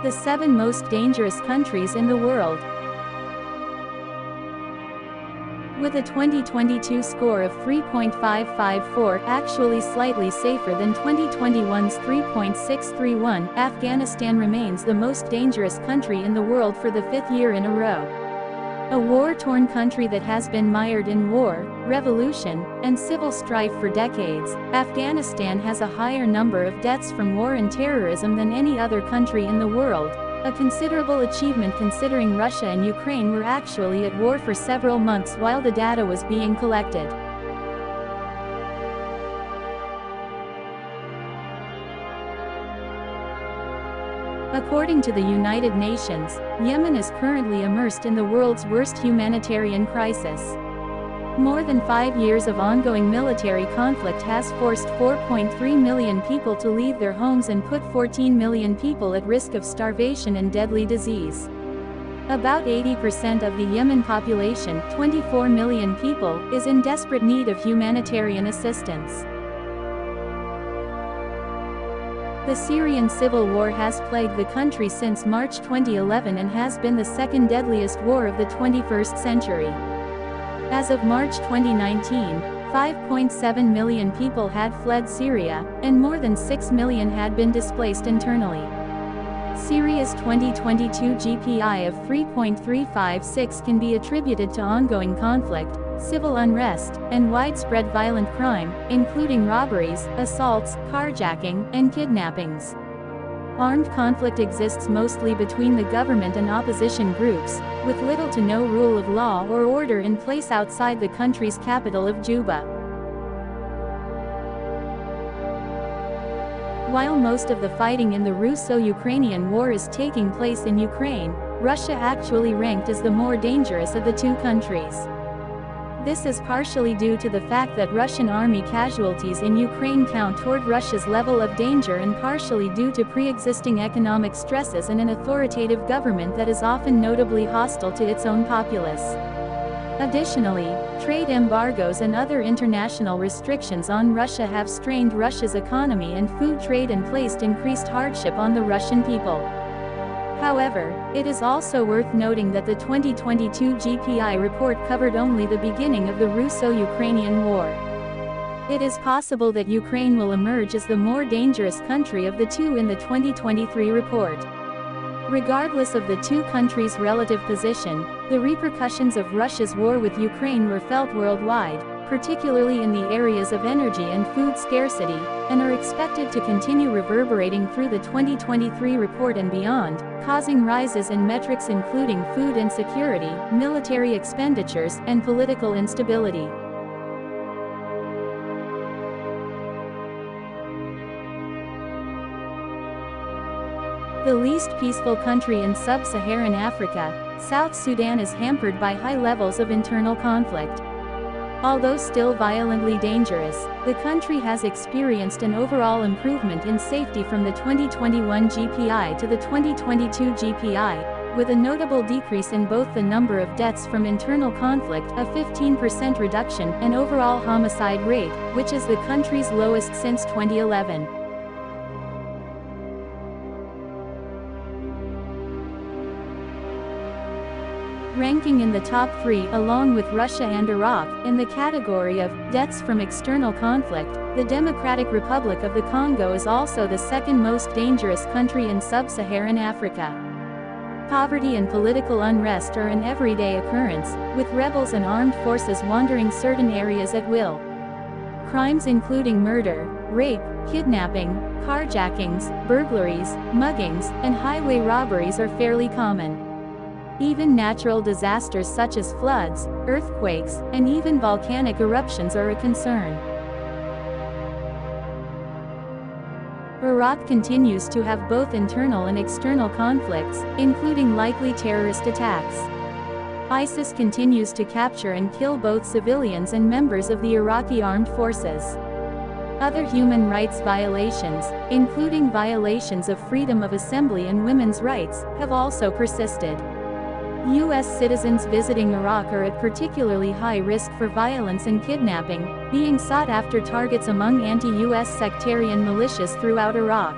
The 7 most dangerous countries in the world. With a 2022 score of 3.554, actually slightly safer than 2021's 3.631, Afghanistan remains the most dangerous country in the world for the 5th year in a row. A war-torn country that has been mired in war, revolution, and civil strife for decades, Afghanistan has a higher number of deaths from war and terrorism than any other country in the world. A considerable achievement considering Russia and Ukraine were actually at war for several months while the data was being collected. According to the United Nations, Yemen is currently immersed in the world's worst humanitarian crisis. More than 5 years of ongoing military conflict has forced 4.3 million people to leave their homes and put 14 million people at risk of starvation and deadly disease. About 80% of the Yemen population, 24 million people, is in desperate need of humanitarian assistance. The Syrian civil war has plagued the country since March 2011 and has been the second deadliest war of the 21st century. As of March 2019, 5.7 million people had fled Syria, and more than 6 million had been displaced internally. Syria's 2022 GPI of 3.356 can be attributed to ongoing conflict, civil unrest, and widespread violent crime, including robberies, assaults, carjacking, and kidnappings. Armed conflict exists mostly between the government and opposition groups, with little to no rule of law or order in place outside the country's capital of Juba. While most of the fighting in the Russo-Ukrainian War is taking place in Ukraine, Russia actually ranked as the more dangerous of the two countries. This is partially due to the fact that Russian army casualties in Ukraine count toward Russia's level of danger and partially due to pre-existing economic stresses and an authoritative government that is often notably hostile to its own populace. Additionally, trade embargoes and other international restrictions on Russia have strained Russia's economy and food trade and placed increased hardship on the Russian people. However, it is also worth noting that the 2022 GPI report covered only the beginning of the Russo-Ukrainian War. It is possible that Ukraine will emerge as the more dangerous country of the two in the 2023 report. Regardless of the two countries' relative position, the repercussions of Russia's war with Ukraine were felt worldwide, particularly in the areas of energy and food scarcity, and are expected to continue reverberating through the 2023 report and beyond, causing rises in metrics including food insecurity, military expenditures, and political instability. The least peaceful country in sub-Saharan Africa, South Sudan is hampered by high levels of internal conflict. Although still violently dangerous, the country has experienced an overall improvement in safety from the 2021 GPI to the 2022 GPI, with a notable decrease in both the number of deaths from internal conflict, a 15% reduction, and overall homicide rate, which is the country's lowest since 2011. Ranking in the top 3, along with Russia and Iraq, in the category of deaths from external conflict, the Democratic Republic of the Congo is also the second most dangerous country in sub-Saharan Africa. Poverty and political unrest are an everyday occurrence, with rebels and armed forces wandering certain areas at will. Crimes including murder, rape, kidnapping, carjackings, burglaries, muggings, and highway robberies are fairly common. Even natural disasters such as floods, earthquakes, and even volcanic eruptions are a concern. Iraq continues to have both internal and external conflicts, including likely terrorist attacks. ISIS continues to capture and kill both civilians and members of the Iraqi armed forces. Other human rights violations, including violations of freedom of assembly and women's rights, have also persisted. U.S. citizens visiting Iraq are at particularly high risk for violence and kidnapping, being sought after targets among anti-U.S. sectarian militias throughout Iraq.